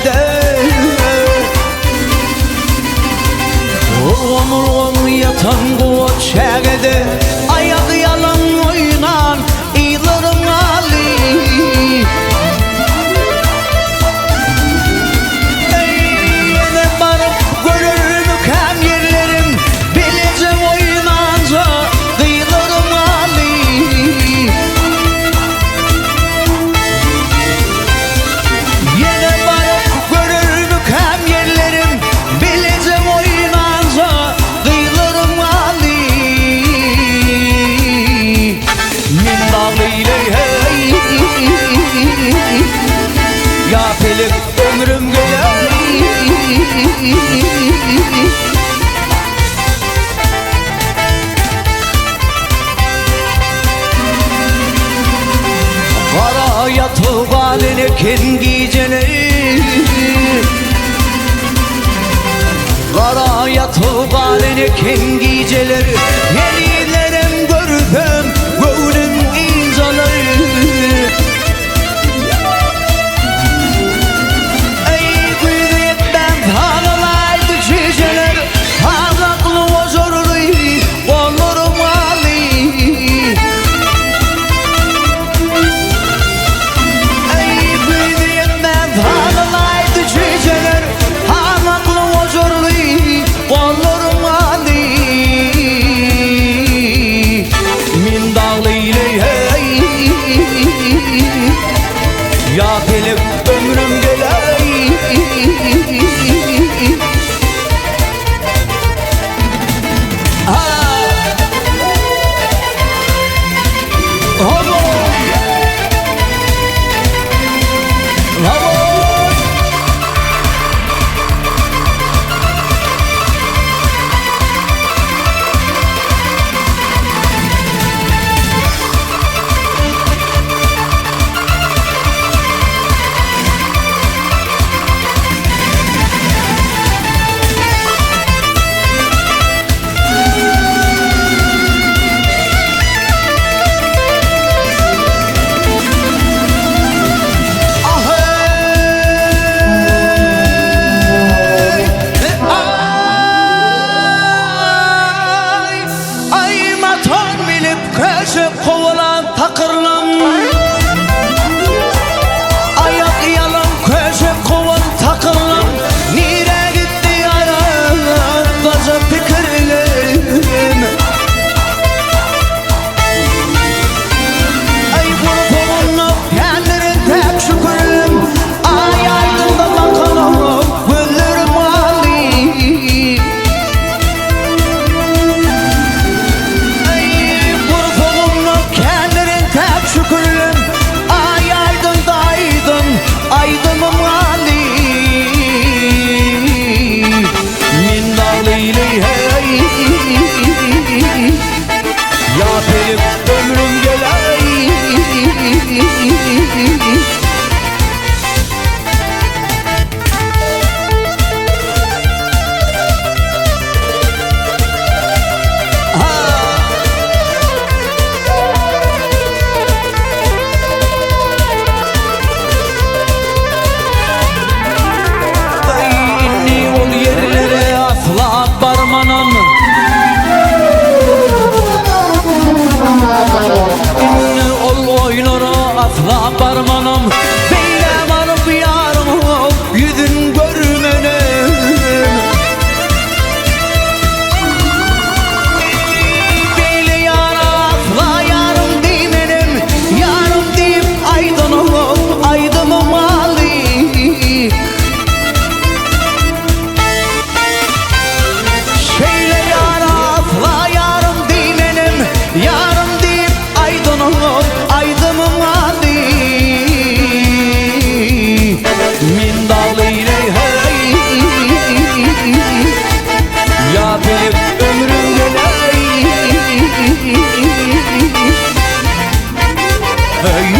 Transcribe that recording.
çeğede Urgun yatan bu çeğede Ayak yalan oynan Yzlarym Galdy Yine barıp görürüm hem yerlerim Bileceğim oynanca Yzlarym Galdy Yine barıp görürüm hem yerlerim Bileceğim oynanca Yzlarym Galdy Min dağlıyla hey Ya felek ömrüm göley Kara yatıp haline kendi geceleri Kara yatıp haline kendi geceleri Yenilerim görüpem gönlüm incaları Ey büyüdükten paralaydı geceler Hazaklı ozorlu Yzlarym Galdy Ey büyüdükten paralaydı geceler Hazaklı ozorlu Yzlarym Galdy Min dağlıyla hey Ya felek ömrüm geley Kovalan takırlam Ayak yalan köşe kovan takırlam Nire gitti ayak Koca fikirlerim Ay bunu kovunu kendirin tek şükürüm Ay aydın da bakalım Yzlarym Galdy Şükürüm ay aydın da aydın Aydymym Galdy Min dağlıyla hey Ya felek ömrüm geley Barmanım İnni ol oynara asla barmanım Beylem alıp yarım yüzün görmenim Beyle yara asla yarım demenim Yarım deyip aydınım Aydymym Galdy Şeyle yara asla yarım demenim Yarım deyip aydınım Aydymym Galdy Min dağlıyla hey Ya felek ömrüm geley Hey